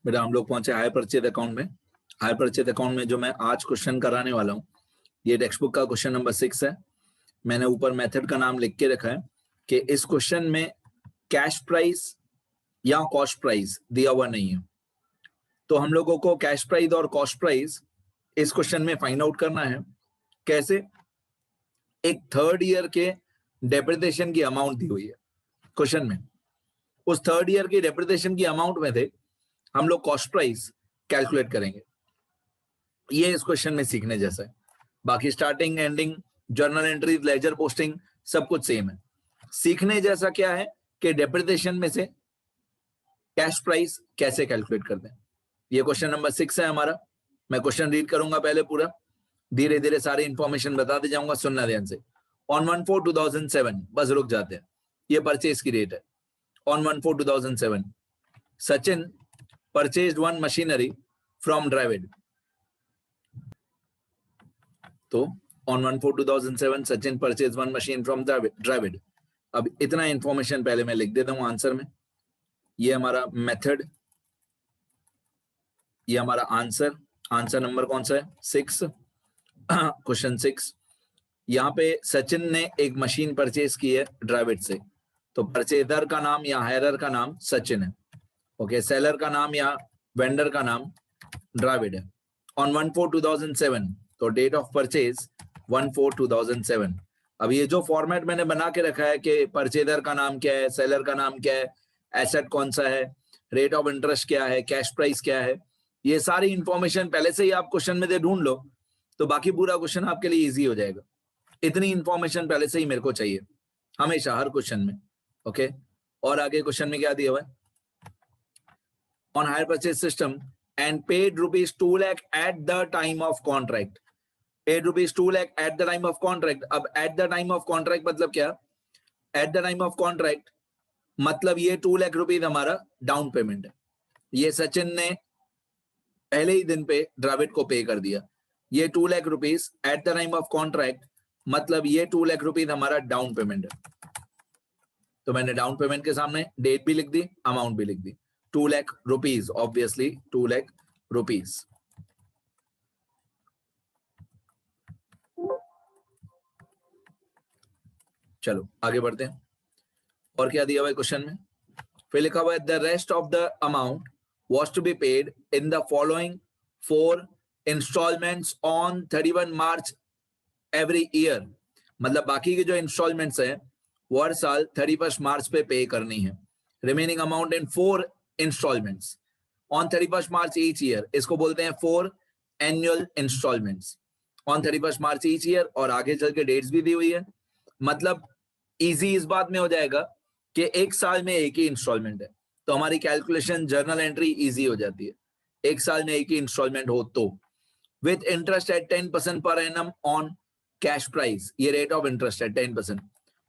बेटा हम लोग पहुंचे हायर परचेज अकाउंट में। हायर परचेज अकाउंट में जो मैं आज क्वेश्चन कराने वाला हूँ, ये टेक्स्ट बुक का क्वेश्चन नंबर 6 है। मैंने ऊपर मेथड का नाम लिख के रखा है कि इस क्वेश्चन में कैश प्राइस या कॉस्ट प्राइस दिया हुआ नहीं है, तो हम लोगों को कैश प्राइस और कॉस्ट प्राइस इस क्वेश्चन में फाइंड आउट करना है। कैसे? एक थर्ड ईयर के डेप्रिसिएशन की अमाउंट दी हुई है क्वेश्चन में, उस थर्ड ईयर की डेप्रिसिएशन की अमाउंट में से हम लोग कॉस्ट प्राइस कैलकुलेट करेंगे। ये इस क्वेश्चन में सीखने जैसा है। बाकी starting, ending, journal entries, ledger posting सब कुछ सेम है। सीखने जैसा क्या है कि डेप्रिसिएशन में से कैश प्राइस कैसे कैलकुलेट करते हैं। ये क्वेश्चन नंबर 6 है हमारा। मैं क्वेश्चन रीड करूंगा पहले पूरा, धीरे धीरे सारी इंफॉर्मेशन बताते जाऊंगा, सुनना ध्यान से। ऑन 1/4/2007, बस रुक जाते हैं, ये परचेज की डेट है। On 1/4/2007 Sachin purchased one machinery from Dravid. तो on 1/4/2007 Sachin purchase one machine from Dravid. अब इतना इंफॉर्मेशन पहले मैं लिख देता हूं आंसर में। ये हमारा मेथड, ये हमारा आंसर। आंसर नंबर कौन सा है? 6, क्वेश्चन 6। यहाँ पे सचिन ने एक मशीन परचेज की है ड्राइविड से, तो परचेजर का नाम या हायरर का नाम सचिन है। ओके, सेलर का नाम या वेंडर का नाम ड्राइविड है। ऑन 1/4/2007, तो डेट ऑफ परचेज 1/4/2007। अब ये जो फॉर्मेट मैंने बना के रखा है कि परचेजर का नाम क्या है, सेलर का नाम क्या है, एसेट कौन सा है, रेट ऑफ इंटरेस्ट क्या है, कैश प्राइस क्या है, ये सारी इंफॉर्मेशन पहले से ही आप क्वेश्चन में दे ढूंढ लो, तो बाकी पूरा क्वेश्चन आपके लिए इजी हो जाएगा। इतनी इंफॉर्मेशन पहले से ही मेरे को चाहिए हमेशा, हर क्वेश्चन में। ओके, और आगे क्वेश्चन में क्या दिया हुआ है? On hire purchase system and paid rupees 2 lakh at the time of contract. Paid rupees 2 lakh at the time of contract. अब at the time of contract मतलब क्या? At the time of contract मतलब ये 2 lakh rupees हमारा down payment है। ये सचिन ने पहले ही दिन पे ड्राविड को पे कर दिया। ये 2 lakh rupees at the time of contract मतलब ये 2 लाख रुपीज हमारा डाउन पेमेंट है। तो मैंने डाउन पेमेंट के सामने डेट भी लिख दी, अमाउंट भी लिख दी। 2 lakh rupees, obviously 2 lakh rupees. चलो आगे बढ़ते हैं। और क्या दिया हुआ है क्वेश्चन में? फिर लिखा हुआ है the rest of the amount was to be paid in the following 4 installments on 31 March every year। मतलब बाकी के जो इंस्टॉलमेंट्स हैं वो हर साल 31 मार्च पे पे करनी है। Remaining amount in 4 installments on 31 March each year. इसको बोलते हैं 4 annual installments on 31 March each year. और आगे चल के डेट्स भी दी हुई है। मतलब इजी इस बात में हो जाएगा कि एक साल में एक ही इंस्टॉलमेंट है, तो हमारी कैलकुलेशन, जर्नल एंट्री इजी हो जाती है। एक साल में एक ही इंस्टॉलमेंट हो तो with interest eight 10% per annum on cash price. ये रेट ऑफ इंटरेस्ट है 10%।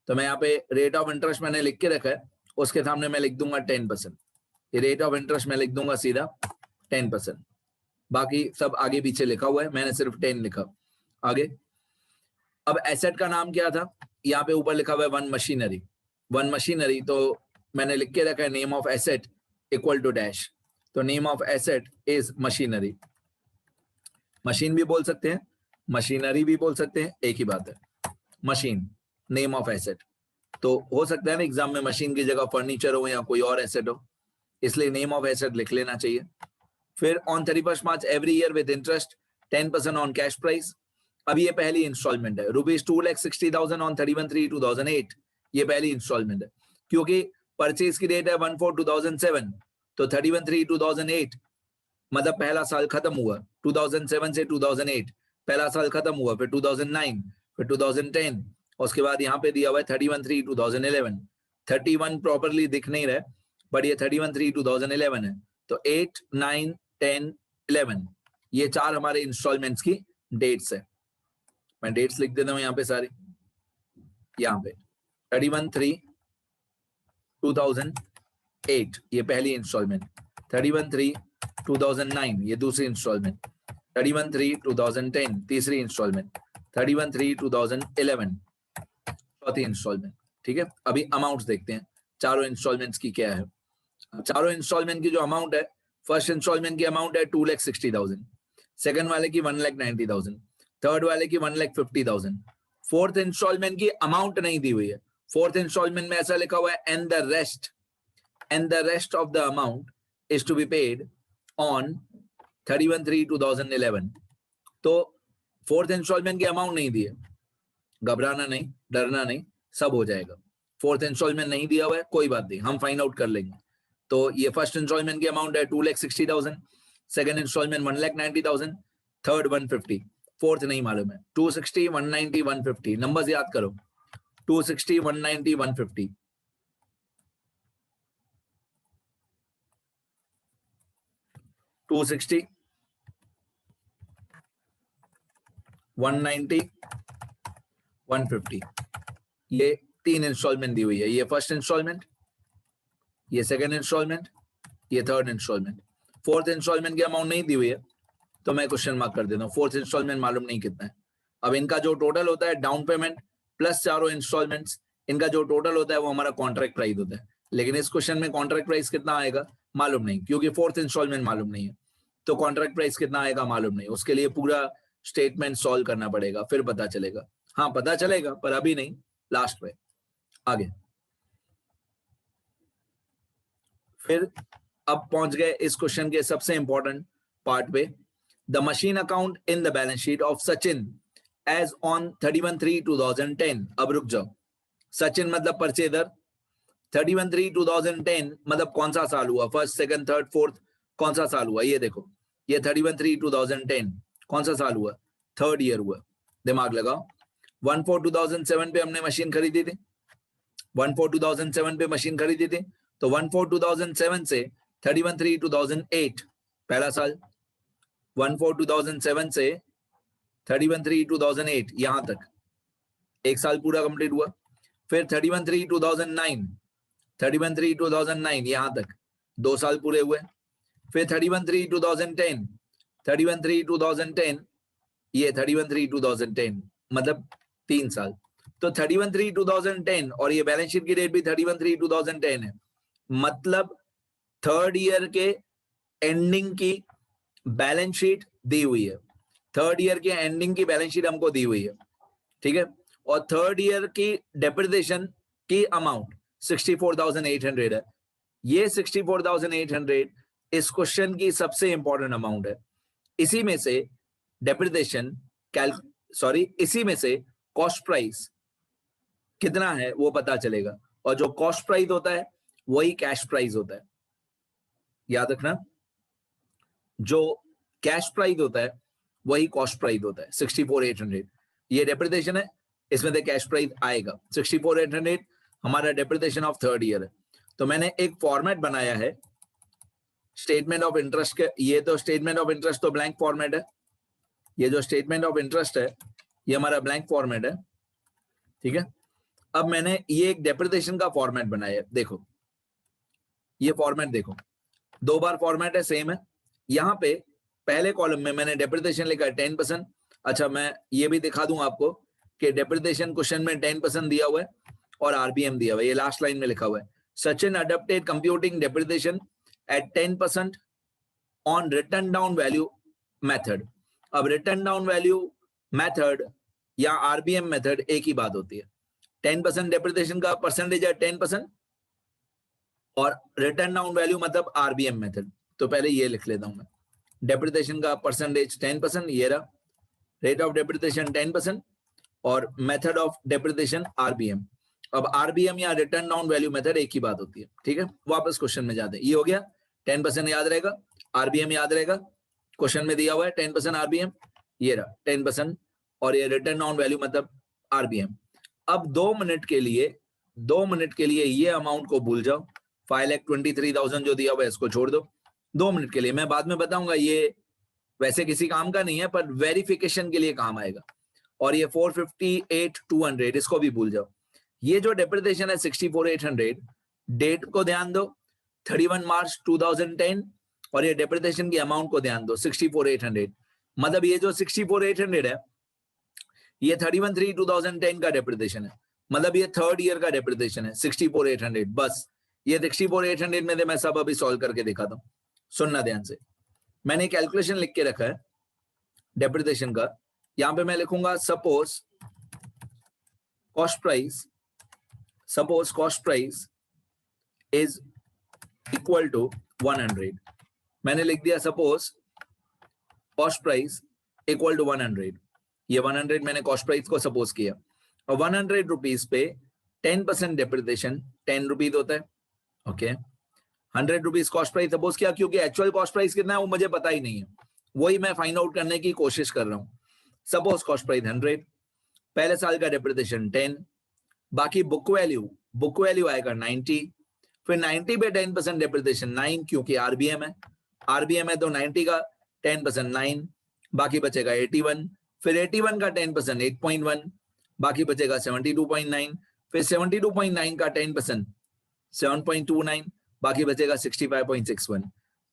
तो मैं यहाँ पे रेट ऑफ इंटरेस्ट मैंने लिख के रखा है, उसके सामने मैं लिख दूंगा 10%। ये रेट ऑफ इंटरेस्ट मैं लिख दूंगा सीधा 10%। बाकी सब आगे पीछे लिखा हुआ है, मैंने सिर्फ 10 लिखा। आगे अब एसेट का नाम क्या था? यहाँ पे ऊपर लिखा हुआ है वन मशीनरी। वन मशीनरी तो मैंने लिख के रखा है name of asset equal to dash. तो name of asset is machinery. Machine भी बोल सकते हैं, मशीनरी भी बोल सकते हैं, एक ही बात है। Machine, name of asset. तो हो सकता है ना एग्जाम में मशीन की जगह फर्नीचर हो या कोई और एसेट हो, इसलिए नेम ऑफ एसेट लिख लेना चाहिए। फिर on 31 March every year with interest 10% on cash price. अब ये पहली इंस्टॉलमेंट है, रुपीज 2,60,000 ऑन 31/3/2008। ये पहली इंस्टॉलमेंट है क्योंकि परचेज की डेट है 1/4/2007, तो 31/3/2008 मतलब पहला साल खत्म हुआ। 2007 से 2008 पहला साल खत्म हुआ, फिर 2009, फिर 2010, उसके बाद यहाँ पे दिया हुआ है 31/3/2011। 31 प्रॉपरली दिख नहीं रहा है, बट ये 31/3/2011 है। तो 8, 9, 10, 11 ये 4 हमारे इंस्टॉलमेंट्स की डेट्स है। मैं डेट्स लिख देता हूँ यहाँ पे सारी। यहाँ पे 31/3/2008 ये पहली इंस्टॉलमेंट, 31/3/2009 ये दूसरी इंस्टॉलमेंट, 31/3/2010 तीसरी इंस्टॉलमेंट, 31/3/2011 चौथी इंस्टॉलमेंट। ठीक है, अभी अमाउंट्स देखते हैं चारों इंस्टॉलमेंट्स की क्या है। चारों इंस्टॉलमेंट की जो अमाउंट है फर्स्ट इंस्टॉलमेंट की अमाउंट है 2,60,000, सेकंड वाले की 1,90,000, थर्ड वाले की 1,50,000, फोर्थ इंस्टॉलमेंट की अमाउंट नहीं दी हुई है। फोर्थ इंस्टॉलमेंट में ऐसा लिखा हुआ है and the rest of the amount is to be paid on 31/3/2011। तो फोर्थ इंस्टॉलमेंट की अमाउंट नहीं दी है, घबराना नहीं, डरना नहीं, सब हो जाएगा। फोर्थ इंस्टॉलमेंट नहीं दिया हुआ है, कोई बात नहीं, हम फाइंड आउट कर लेंगे। तो ये फर्स्ट इंस्टॉलमेंट की अमाउंट है 2,60,000, सेकंड इंस्टॉलमेंट 1,90,000, थर्ड 150, फोर्थ नहीं मालूम है। 260, 190, 150 नंबर्स याद करो। 260, 190, 150। 260, 190, 150 ये तीन इंस्टॉलमेंट दी हुई है। ये फर्स्ट इंस्टॉलमेंट, ये सेकंड इंस्टॉलमेंट, ये थर्ड इंस्टॉलमेंट। फोर्थ इंस्टॉलमेंट की अमाउंट नहीं दी हुई है तो मैं क्वेश्चन मार्क कर देता हूँ। फोर्थ इंस्टॉलमेंट मालूम नहीं कितना है। अब इनका जो टोटल होता है डाउन पेमेंट प्लस चारों इंस्टॉलमेंट्स, इनका जो टोटल होता है वो हमारा कॉन्ट्रैक्ट प्राइस होता है। लेकिन इस क्वेश्चन में कॉन्ट्रैक्ट प्राइस कितना आएगा मालूम नहीं, क्योंकि फोर्थ इंस्टॉलमेंट मालूम नहीं है। तो कॉन्ट्रैक्ट प्राइस कितना आएगा मालूम नहीं, उसके लिए पूरा स्टेटमेंट सॉल्व करना पड़ेगा, फिर पता चलेगा। हाँ पता चलेगा पर अभी नहीं, लास्ट में। आगे फिर अब पहुंच गए इस क्वेश्चन के सबसे इंपॉर्टेंट पार्ट पे। The machine account in the balance sheet of Sachin as on 31/3/2010। अब रुक जाओ, सचिन मतलब परचेजर, 31/3/2010 मतलब कौन सा साल हुआ, फर्स्ट सेकंड थर्ड फोर्थ कौन सा साल हुआ, ये देखो, ये 31/3/2010 कौन सा साल हुआ, थर्ड ईयर हुआ। दिमाग लगाओ, 1/4/2007 पे हमने मशीन खरीदी थी, 1/4/2007 पे मशीन खरीदी थी, तो 1/4/2007 से 31/3/2008 पहला साल, 1/4/2007 से 31/3/2008 यहां तक एक साल पूरा कंप्लीट हुआ। फिर 31/3/2009, 31/3/2009 यहां तक 2 साल पूरे हुए। फिर 31/3/2010, 31/3/2010 ये 31/3/2010 मतलब 3 साल। तो 31/3/2010 और ये बैलेंस शीट की डेट भी 31/3/2010 है, मतलब थर्ड ईयर के एंडिंग की बैलेंस शीट दी हुई है। थर्ड ईयर के एंडिंग की बैलेंस शीट हमको दी हुई है, ठीक है। और थर्ड ईयर की डेप्रिसिएशन की अमाउंट 64,800 है। ये 64,800 इस क्वेश्चन की सबसे इंपॉर्टेंट अमाउंट है। इसी में से डेप्रिसिएशन इसी में से कॉस्ट प्राइस कितना है वो पता चलेगा, और जो कॉस्ट प्राइस होता है वही कैश प्राइस होता है। याद रखना, जो कैश प्राइस होता है वही कॉस्ट प्राइस होता है। 64,800 ये डेप्रिसिएशन है, इसमें से कैश प्राइस आएगा। 64,800 हमारा डेप्रिसिएशन ऑफ थर्ड ईयर है। तो मैंने एक फॉर्मेट बनाया है स्टेटमेंट ऑफ इंटरेस्ट के। ये तो स्टेटमेंट ऑफ इंटरेस्ट तो ब्लैंक फॉर्मेट है, ये जो स्टेटमेंट ऑफ इंटरेस्ट है ये हमारा ब्लैंक फॉर्मेट है, ठीक है। अब मैंने ये एक डेप्रिसिएशन का फॉर्मेट बनाया है। देखो ये फॉर्मेट देखो, 2 बार फॉर्मेट है, सेम है। यहाँ पे पहले कॉलम में मैंने डेप्रिसिएशन लिखा है 10%। अच्छा मैं ये भी दिखा दूं आपको कि डेप्रिसिएशन क्वेश्चन में 10% दिया हुआ है और आरबीएम दिया हुआ है। ये लास्ट लाइन में लिखा हुआ है, Sachin adopted computing depreciation eight 10% on return down value method. अब रिटर्न डाउन वैल्यू मेथड या आरबीएम मेथड एक ही बात होती है। 10% डेप्रिसिएशन का परसेंटेज है 10% और रिटर्न डाउन वैल्यू मतलब आरबीएम मेथड। तो पहले ये लिख लेता हूं मैं, डेप्रिसिएशन का परसेंटेज 10%, ये रहा, रेट ऑफ डेप्रिसिएशन 10% और मेथड ऑफ डेप्रिसिएशन आरबीएम। अब आरबीएम या रिटर्न डाउन वैल्यू मेथड एक ही बात होती है, ठीक है। वापस क्वेश्चन में जाते हैं। ये हो गया, 10% याद रहेगा, आरबीएम याद रहेगा, क्वेश्चन में दिया हुआ है 10% आरबीएम, ये रहा 10% और ये रिटर्न डाउन वैल्यू मतलब आरबीएम। अब 2 मिनट के लिए ये अमाउंट को भूल जाओ, 5,23,000 जो दिया हुआ है इसको छोड़ दो 2 मिनट के लिए। मैं बाद में बताऊंगा, ये वैसे किसी काम का नहीं है पर वेरिफिकेशन के लिए काम आएगा। और ये 458,200 इसको भी भूल जाओ। ये जो डेप्रिसिएशन है 64,800, डेट को ध्यान दो 31 मार्च 2010 और ये डेप्रिसिएशन की अमाउंट को ध्यान दो 64,800। मतलब ये जो 64,800 है ये 31/3/2010 का डेप्रिसिएशन है, मतलब ये थर्ड ईयर का डेप्रिसिएशन है 64,800। बस ये 64,800 में मैं सब अभी सॉल्व करके दिखाता हूँ। सुनना ध्यान से, मैंने कैलकुलेशन लिख के रखा है डेप्रिसिएशन का। यहां पे मैं लिखूंगा suppose cost price is equal to 100। मैंने लिख दिया suppose cost price equal to 100। ये 100 मैंने कॉस्ट प्राइस को सपोज किया, और 100 रुपीज पे 10% डेप्रिसिएशन 10 रुपीज होता है। Okay, 100 rupees cost price suppose किया, क्योंकि एक्चुअल कॉस्ट प्राइस कितना है वो मुझे पता ही नहीं है, वही मैं फाइंड आउट करने की कोशिश कर रहा हूं। सपोज कॉस्ट प्राइस 100, पहले साल का डेप्रिसिएशन 10, बाकी बुक वैल्यू आएगा 90, फिर 90 पे 10% डेप्रिसिएशन 9, क्योंकि आरबीएम है तो 90 का 10% 9, बाकी बचेगा 81, फिर 81 का 10% 8.1, बाकी बचेगा 72.9, फिर 72.9 का 10% 7.29, बाकी बचेगा 65.61।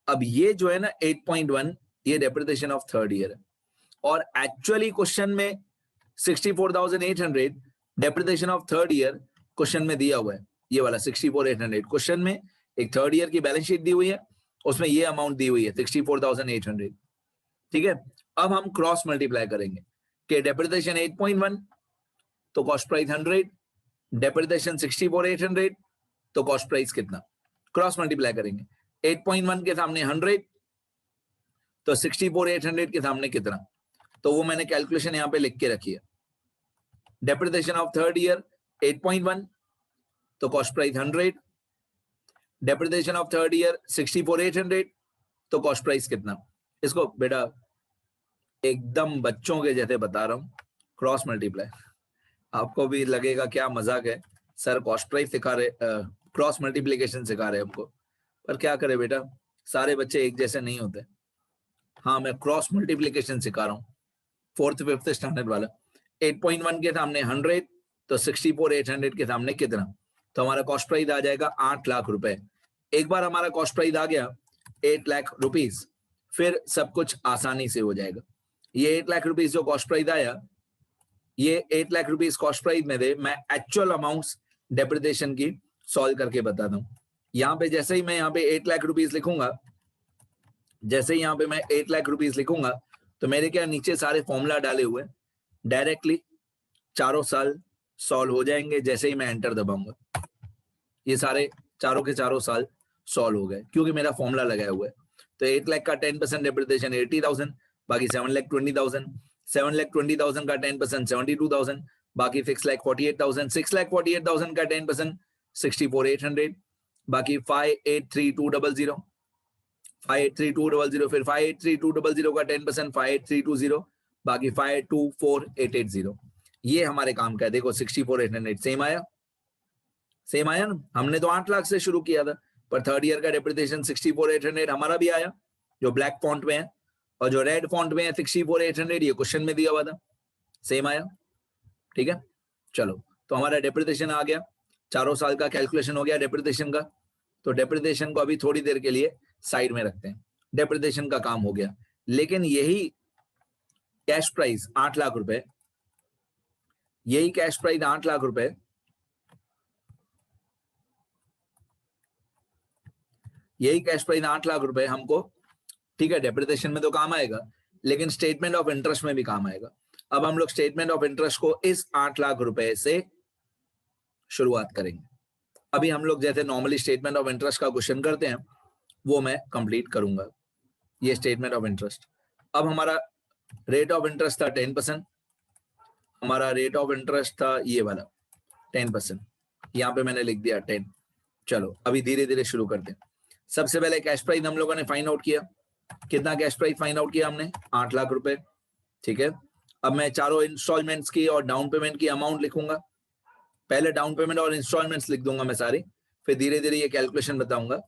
अब ये जो है ना 8.1, ये डेप्रिसिएशन ऑफ थर्ड ईयर है, और एक्चुअली क्वेश्चन में 64,800 depreciation of third year question में दिया हुआ है। ये वाला 64,800 क्वेश्चन में एक थर्ड ईयर की बैलेंस शीट दी हुई है, उसमें ये अमाउंट दी हुई है 64,800। ठीक है, अब हम क्रॉस मल्टीप्लाई करेंगे कि डेप्रिसिएशन 8.1 तो कॉस्ट प्राइस 100, डेप्रिसिएशन 64,800 तो कॉस्ट प्राइस कितना, क्रॉस मल्टीप्लाई करेंगे। 8.1 के सामने 100 तो 64,800 के सामने कितना, तो वो मैंने कैलकुलेशन यहां पे लिख के रखी है। डेप्रिसिएशन ऑफ थर्ड ईयर 8.1 तो cost price 100, depreciation of third year 64,800 तो कॉस्ट प्राइस कितना। इसको बेटा एकदम बच्चों के जैसे बता रहा हूं, क्रॉस मल्टीप्लाई। आपको भी लगेगा क्या मजाक है, सर कॉस्ट प्राइस सिखा रहे, क्रॉस मल्टीप्लिकेशन सिखा रहे हमको, पर क्या करे बेटा, सारे बच्चे एक जैसे नहीं होते। हाँ, मैं क्रॉस मल्टीप्लिकेशन सिखा रहा हूँ, 4th 5th स्टैंडर्ड वाला। 8.1 के सामने 100 तो 64,800 के सामने कितना, तो हमारा कॉस्ट प्राइस आ जाएगा 8 लाख रुपए। एक बार हमारा कॉस्ट प्राइस आ गया 8 लाख रुपीज, फिर सब कुछ आसानी से हो जाएगा। ये 8 लाख रुपीज जो कॉस्ट प्राइस आया, ये 8 लाख रुपीज कॉस्ट प्राइस में दे, मैं एक्चुअल अमाउंट्स डेप्रिसिएशन की सॉल्व करके बताता हूँ। यहाँ पे जैसे ही मैं यहाँ पे 8 लाख रुपीज लिखूंगा, जैसे ही यहाँ पे मैं 8 लाख रुपीज लिखूंगा, तो मेरे क्या नीचे सारे फॉर्मूला डाले हुए डायरेक्टली चारों साल सॉल्व हो जाएंगे। जैसे ही मैं एंटर दबाऊंगा, ये सारे चारों के चारों साल सॉल्व हो गए, क्योंकि मेरा फॉर्मूला लगाया हुआ है। तो 8 लाख का 10% डेप्रिसिएशन 80,000, बाकी 7,20,000, 7,20,000 का 10% 72,000, बाकी 6,48,000, 6,48,000 का 10% 64,800, बाकी 5,83,200, 5,83,200, फिर 5,83,200 का 10% 5,83,20, बाकी 5,24,880। ये हमारे काम का है। देखो 64,800 सेम आया ना। हमने तो 8 लाख से शुरू किया था, पर थर्ड ईयर का डेप्रिसिएशन 64,800 हमारा भी आया, जो ब्लैक फॉन्ट में है, और जो रेड फॉन्ट में है 64,800, ये क्वेश्चन में दिया हुआ था, सेम आया। ठीक है, चलो, तो हमारा डेप्रिसिएशन आ गया, चारों साल का कैलकुलेशन हो गया डेप्रिसिएशन का। तो डेप्रिसिएशन को अभी थोड़ी देर के लिए साइड में रखते हैं, डेप्रिसिएशन का काम हो गया। लेकिन यही कैश प्राइस 8 लाख रुपए, यही कैश प्राइस 8 लाख रुपए यही कैश प्राइस 8 लाख रुपए हमको, ठीक है, डेप्रिसिएशन में तो काम आएगा, लेकिन स्टेटमेंट ऑफ इंटरेस्ट में भी काम आएगा। अब हम लोग स्टेटमेंट ऑफ इंटरेस्ट को इस 8 लाख रुपए से शुरुआत करेंगे। अभी हम लोग जैसे नॉर्मली स्टेटमेंट ऑफ इंटरेस्ट का क्वेश्चन करते हैं, वो मैं कंप्लीट करूंगा। ये स्टेटमेंट ऑफ इंटरेस्ट, अब हमारा रेट ऑफ इंटरेस्ट था 10%, हमारा रेट ऑफ इंटरेस्ट था ये वाला 10%, यहाँ पे मैंने लिख दिया 10। चलो अभी धीरे धीरे शुरू करते हैं। सबसे पहले कैश प्राइस हम लोगों ने फाइंड आउट किया, कितना कैश प्राइस फाइंड आउट किया हमने, 8 लाख रुपए। ठीक है, अब मैं चारों इंस्टॉलमेंट्स की और डाउन पेमेंट की अमाउंट लिखूंगा। पहले डाउन पेमेंट और इंस्टॉलमेंट्स लिख दूंगा मैं सारी, फिर धीरे धीरे ये कैलकुलेशन बताऊंगा।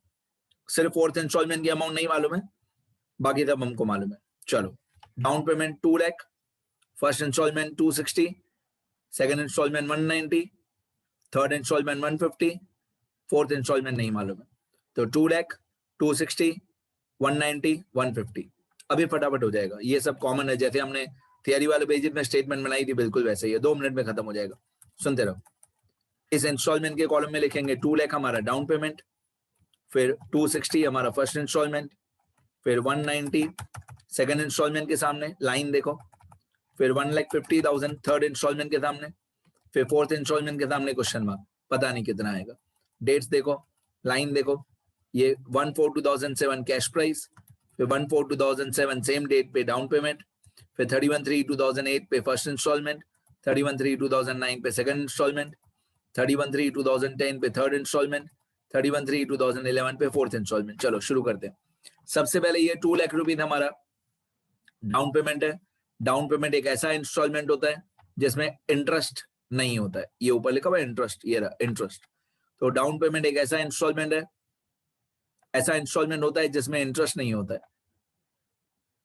सिर्फ 4th इंस्टॉलमेंट की अमाउंट नहीं मालूम है, बाकी सब हमको मालूम है। चलो, down payment 2 lakh, first installment 260, second installment 190, third installment 150, 4th installment नहीं मालूम है। तो 2 लाख, 260, 190, 150। अभी फटाफट हो जाएगा, ये सब कॉमन है, जैसे हमने थियरी वाले पेज में स्टेटमेंट बनाई थी, बिल्कुल वैसे ही है, 2 मिनट में खत्म हो जाएगा, सुनते रहो। इस इंस्टॉलमेंट के कॉलम में लिखेंगे 2 लाख हमारा डाउन पेमेंट, फिर 260 हमारा फर्स्ट इंस्टॉलमेंट, फिर 190 सेकंड इंस्टॉलमेंट के सामने लाइन देखो, फिर 1,50,000 थर्ड इंस्टॉलमेंट के सामने, फिर फोर्थ इंस्टॉलमेंट के सामने क्वेश्चन मार्क, पता नहीं कितना आएगा। डेट्स देखो, लाइन देखो, ये 1/4/2007 कैश प्राइस, फिर 1/4/2007 सेम डेट पे डाउन पेमेंट, फिर 31/3/2008 पे फर्स्ट इंस्टॉलमेंट, 31/3/2009 पे सेकंड इंस्टॉलमेंट, 31/3/2010 पे थर्ड इंस्टॉलमेंट, 31/3/2011 पे फोर्थ इंस्टॉलमेंट। चलो शुरू करते हैं। सबसे पहले ये 2 लाख रुपीज हमारा डाउन पेमेंट है। डाउन पेमेंट एक ऐसा इंस्टॉलमेंट होता है जिसमें इंटरेस्ट नहीं होता है, ये ऊपर लिखा हुआ है इंटरेस्ट, ये रहा इंटरेस्ट। तो डाउन पेमेंट एक ऐसा इंस्टॉलमेंट है, ऐसा इंस्टॉलमेंट होता है जिसमें इंटरेस्ट नहीं होता है।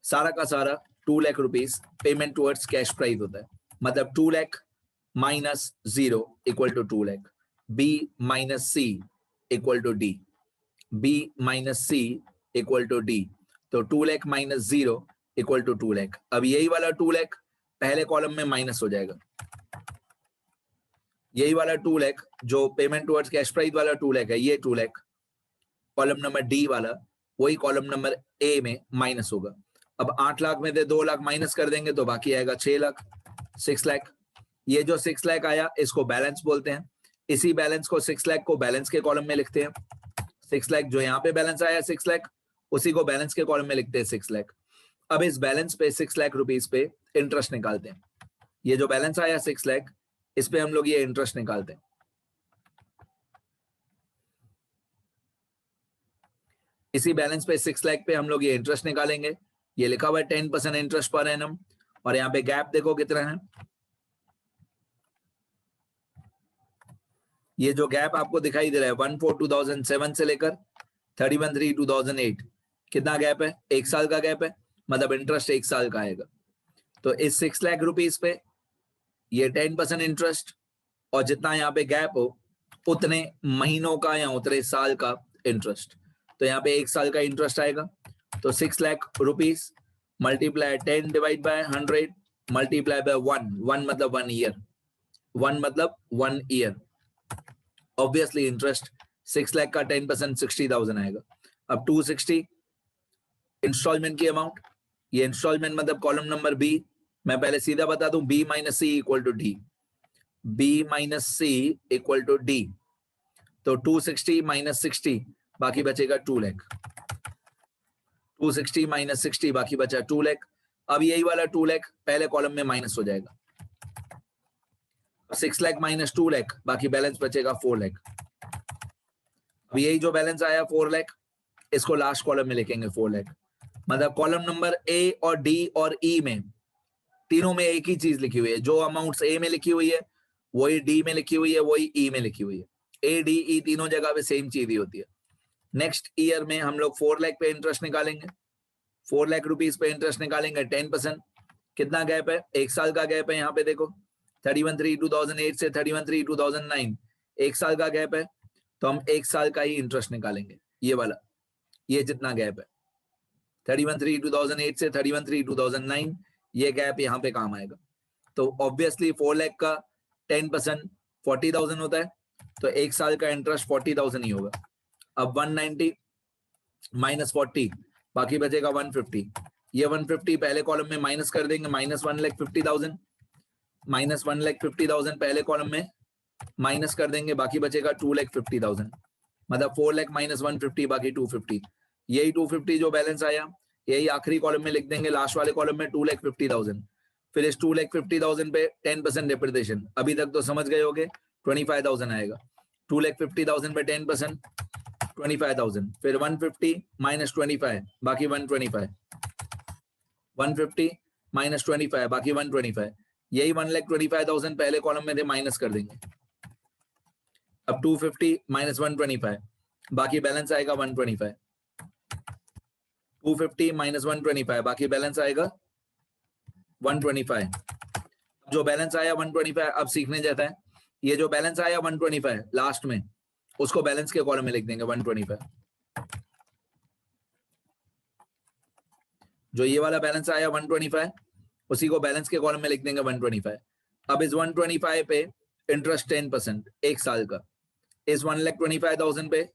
सारा का सारा 2 lakh rupees payment towards cash price होता है। मतलब 2 lakh minus 0 equal to 2 lakh, B minus C equal to D, B minus C equal to D. तो 2 lakh minus 0 equal to 2 lakh. अब यही वाला 2 लाख पहले कॉलम में माइनस हो जाएगा, यही वाला 2 लाख जो पेमेंट टुवर्ड्स कैश प्राइस वाला 2 लाख है, ये 2 लाख कॉलम नंबर डी वाला वही कॉलम नंबर ए में माइनस होगा। अब 8 लाख में से 2 लाख माइनस कर देंगे तो बाकी आएगा 6 लाख, 6 लाख। ये जो 6 लाख आया इसको बैलेंस बोलते हैं। इसी बैलेंस को 6 लाख को बैलेंस के कॉलम में लिखते हैं। 6 लाख जो यहाँ पे बैलेंस आया 6 लाख, उसी को बैलेंस के कॉलम में लिखते हैं 6 लाख। अब इस बैलेंस पे 6 लाख रुपीज पे इंटरेस्ट निकालते हैं। ये जो बैलेंस आया 6 लाख, इस पे हम लोग ये इंटरेस्ट निकालते हैं। इसी बैलेंस पे 6 लाख पे हम लोग ये इंटरेस्ट निकालेंगे। ये लिखा हुआ है 10% इंटरेस्ट पर एनम, और यहाँ पे गैप देखो कितना है। ये जो गैप आपको दिखाई दे रहा है 1/4/2007 से लेकर 31/3/2008, कितना गैप है? 1 साल का गैप है, मतलब इंटरेस्ट 1 साल का आएगा। तो इस 6 लाख रुपीज पे ये 10% इंटरेस्ट, और जितना यहाँ पे गैप हो उतने महीनों का या उतने साल का इंटरेस्ट। तो यहाँ पे 1 साल का इंटरेस्ट आएगा। तो 6 lakh rupees multiply 10 divide by 100 multiply by 1 मतलब 1 ईयर, 1 मतलब 1 ईयर। ऑब्वियसली इंटरेस्ट 6 लाख का 10% 60,000 आएगा। अब 260 इंस्टॉलमेंट की अमाउंट, ये इंस्टॉलमेंट मतलब कॉलम नंबर बी। मैं पहले सीधा बता दूं, B minus C equal to D, B minus C equal to D. तो 260 माइनस 60 बाकी बचेगा 2 लाख, 260 माइनस 60 बाकी बचा 2 लाख। अब यही वाला 2 लाख पहले कॉलम में माइनस हो जाएगा। 6 लाख माइनस 2 लाख बाकी बैलेंस बचेगा 4 लाख। अब यही जो बैलेंस आया 4 लाख, इसको लास्ट कॉलम में लिखेंगे 4 लाख। मतलब कॉलम नंबर ए और डी और ई में तीनों में एक ही चीज लिखी हुई है। जो अमाउंट्स ए में लिखी हुई है वही डी में लिखी हुई है, वही ई में लिखी हुई है। ए डी ई तीनों जगह पे सेम चीज ही होती है। नेक्स्ट ईयर में हम लोग 4 लाख पे इंटरेस्ट निकालेंगे, 4 लाख रुपीज पे इंटरेस्ट निकालेंगे 10%। कितना गैप है? 1 साल का गैप है। यहाँ पे देखो 31/3/2008 से 31/3/2009 1 साल का गैप है, तो हम 1 साल का ही इंटरेस्ट निकालेंगे। ये वाला, ये जितना गैप है 31/3/2008 से 31/3/2009, ये गैप यहाँ पे काम आएगा। तो ऑब्वियसली 4 लाख का 10% 40,000 होता है, तो 1 साल का इंटरेस्ट 40,000 ही होगा। अब 190 माइनस 40 बाकी बचेगा 150। ये 150 पहले कॉलम में माइनस कर देंगे, माइनस 1,50,000, माइनस 1,50,000 पहले कॉलम में माइनस कर देंगे, बाकी बचेगा 2,50,000। मतलब 4 लाख माइनस 150 बाकी 250। यही 250 जो बैलेंस आया यही आखिरी कॉलम में लिख देंगे, लास्ट वाले कॉलम में 2,50,000। फिर इस 2,50,000 पे 10% डिप्रिसिएशन, अभी तक तो समझ गए होगे, 25,000 आएगा। 2,50,000 पे 10% 25,000, फिर 150 माइनस 25 बाकी 125, 150 माइनस 25 बाकी 125। यही 1,25,000 पहले कॉलम में थे, माइनस कर देंगे। अब 250 माइनस 125 बाकी बैलेंस आएगा 125, 250 माइनस 125 बाकी बैलेंस आएगा 125। जो बैलेंस आया 125 अब सीखने जाता है। ये जो बैलेंस आया 125 लास्ट में, उसको बैलेंस के कॉलम में लिख देंगे 125। जो ये वाला बैलेंस आया 125, उसी को बैलेंस के कॉलम में लिख देंगे 125। अब इस 125 पे इंटरेस्ट 10% 1 साल का, इस 1,25,000 पे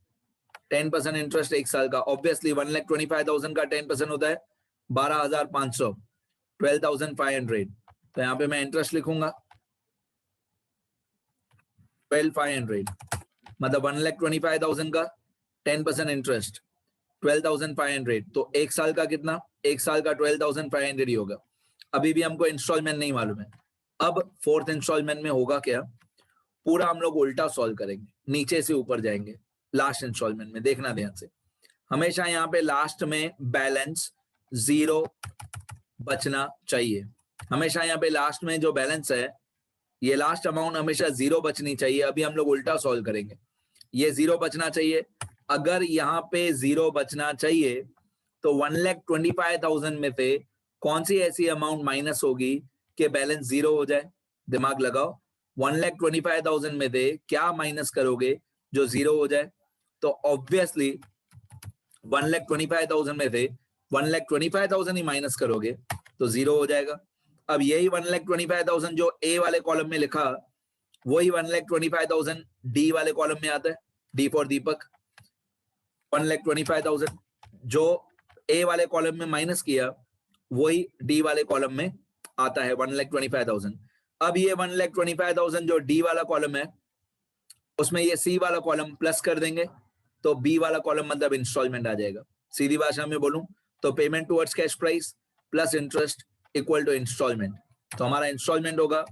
10% इंटरेस्ट 1 साल का, ऑब्वियसली 1,25,000 का 10% होता है 12,500, 12,500। तो यहाँ पे मैं इंटरेस्ट लिखूंगा 12,500, मतलब 1,25,000 का 10% इंटरेस्ट 12,500, तो 1 साल का कितना, 1 साल का 12,500 ही होगा। अभी भी हमको इंस्टॉलमेंट नहीं मालूम है। अब फोर्थ इंस्टॉलमेंट में होगा क्या, पूरा हम लोग उल्टा सॉल्व करेंगे, नीचे से ऊपर जाएंगे। लास्ट इंस्टॉलमेंट में देखना ध्यान से, हमेशा यहाँ पे लास्ट में बैलेंस 0 बचना चाहिए। हमेशा यहाँ पे लास्ट में जो बैलेंस है, ये लास्ट अमाउंट हमेशा 0 बचनी चाहिए। अभी हम लोग उल्टा सॉल्व करेंगे, ये 0 बचना चाहिए। अगर यहाँ पे 0 बचना चाहिए तो 1,25,000 में से कौन सी ऐसी अमाउंट माइनस होगी कि बैलेंस 0 हो जाए? दिमाग लगाओ, 1,25,000 में से क्या माइनस करोगे जो 0 हो जाए? तो ऑब्वियसली 1,25,000 में से 1,25,000 ही माइनस करोगे तो 0 हो जाएगा। अब यही 1,25,000 जो ए वाले कॉलम में लिखा, वही 1,25,000 डी वाले कॉलम में आता है, डी फॉर दीपक। 1,25,000 जो ए वाले कॉलम में माइनस किया, वही डी वाले कॉलम में आता है 1,25,000। अब ये 1,25,000 जो डी वाला कॉलम है, उसमें ये सी वाला कॉलम प्लस कर देंगे तो बी वाला कॉलम मतलब इंस्टॉलमेंट आ जाएगा। सीधी भाषा में बोलूं तो payment towards cash price plus interest equal to installment. तो हमारा इंस्टॉलमेंट होगा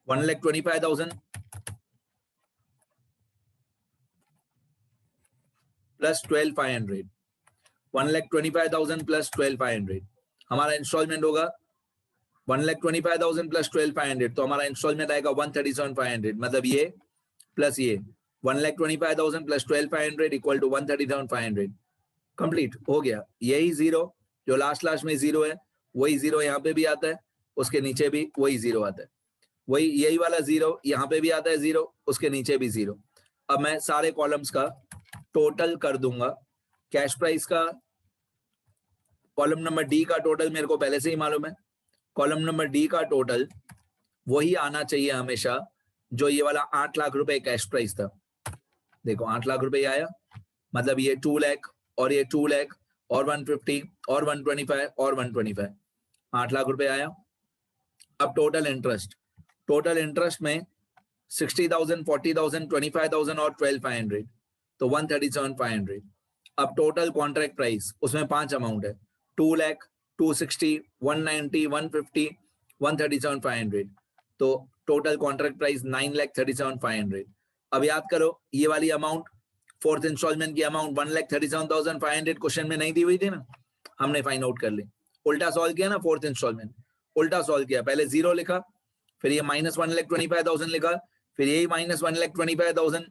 1,25,000 प्लस 12,500, 1,25,000 प्लस 12,500। हमारा इंस्टॉलमेंट होगा 1,25,000 प्लस 12,500, तो हमारा इंस्टॉलमेंट आएगा 137,500। मतलब ये प्लस ये 1,25,000 प्लस 12,500 इक्वल टू 137,500। कंप्लीट हो गया। यही 0 जो लास्ट में 0 है, वही 0 यहाँ पे भी आता है, उसके नीचे भी वही 0 आता है। वही यही वाला 0 यहाँ पे भी आता है 0, उसके नीचे भी 0। अब मैं सारे कॉलम्स का टोटल कर दूंगा। कैश प्राइस का कॉलम नंबर डी का टोटल मेरे को पहले से ही मालूम है। कॉलम नंबर डी का टोटल वही आना चाहिए हमेशा जो ये वाला 8 लाख रुपए कैश प्राइस था। देखो 8 लाख रुपए आया, मतलब ये 2 लाख और ये 2 लाख और 150 और 125 और 125, 8 लाख रुपए आया। अब टोटल इंटरेस्ट में 60,000, 40,000, 25,000 और 12,500, तो 137,500। अब टोटल कॉन्ट्रैक्ट प्राइस, उसमें 5 अमाउंट है, 2 लाख, 260, 190, 150, 137,500। तो टोटल कॉन्ट्रैक्ट प्राइस 9,37,500। अब याद करो ये वाली अमाउंट, फोर्थ इंस्टॉलमेंट की अमाउंट 1,37,500 क्वेश्चन में नहीं दी हुई थी ना, हमने फाइंड आउट कर ली। उल्टा सॉल्व किया ना, फोर्थ इंस्टॉलमेंट उल्टा सॉल्व किया, पहले 0 लिखा, फिर ये माइनस 1,25,000 लिखा, फिर यही minus 1,25,000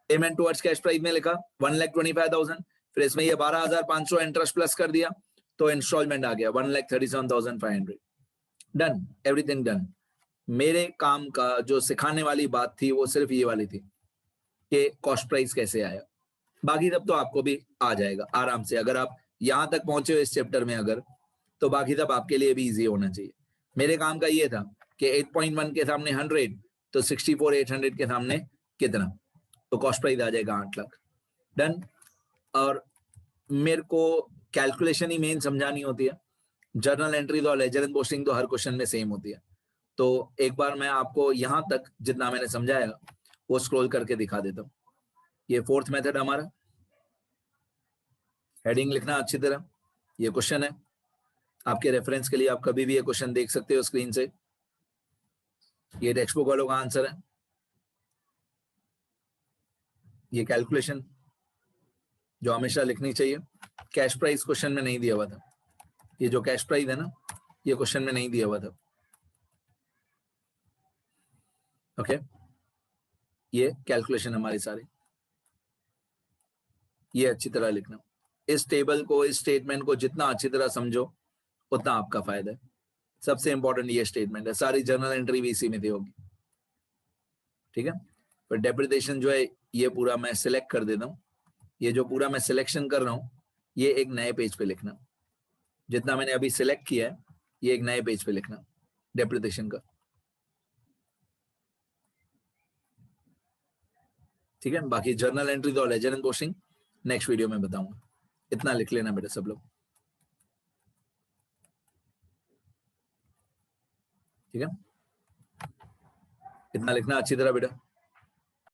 payment towards cash price में लिखा 1,25,000, फिर इसमें ये 12,500 इंटरेस्ट प्लस कर दिया, तो इंस्टॉलमेंट आ गया 1,37,500। Done, everything done. मेरे काम का जो सिखाने वाली बात थी वो सिर्फ ये वाली थी कि कॉस्ट प्राइस कैसे आया। बाकी सब तो आपको भी आ जाएगा आराम से। अगर आप यहां तक पहुंचे हो इस चैप्टर में अगर, तो बाकी सब आपके लिए भी इजी होना चाहिए। मेरे काम का ये था कि 8.1 के सामने 100, तो 64,800 के सामने कितना, तो कॉस्ट प्राइस आ जाएगा 8 लाख। डन। और मेरे को कैलकुलेशन ही मेन समझानी होती है, जर्नल एंट्रीज और लेजर एंड पोस्टिंग तो हर क्वेश्चन में सेम होती है। तो एक बार मैं आपको यहां तक जितना मैंने समझाया वो स्क्रॉल करके दिखा देता हूं। ये फोर्थ मेथड हमारा, हेडिंग लिखना अच्छी तरह। ये क्वेश्चन है आपके रेफरेंस के लिए, आप कभी भी ये क्वेश्चन देख सकते हो स्क्रीन से। ये टेक्स्ट बुक वालों का आंसर है। ये कैलकुलेशन जो हमेशा लिखनी चाहिए, कैश प्राइस क्वेश्चन में नहीं दिया हुआ था। ये जो कैश प्राइस है ना, ये क्वेश्चन में नहीं दिया हुआ था। ओके, ये कैलकुलेशन हमारी सारी, ये अच्छी तरह लिखना। इस टेबल को, इस स्टेटमेंट को जितना अच्छी तरह समझो उतना आपका फायदा है। सबसे इंपॉर्टेंट ये स्टेटमेंट है, सारी जर्नल एंट्री भी इसी में दी होगी। ठीक है, पर डेप्रिसिएशन जो है ये पूरा मैं सिलेक्ट कर देता हूँ। ये जो पूरा मैं सिलेक्शन कर रहा हूँ ये एक नए पेज पे लिखना, जितना मैंने अभी सिलेक्ट किया है ये एक नए पेज पे लिखना डेप्रिसिएशन का। ठीक है, बाकी जर्नल एंट्रीज और ledger and posting next video में बताऊंगा। इतना लिख लेना बेटा सब लोग, ठीक है, इतना लिखना अच्छी तरह बेटा।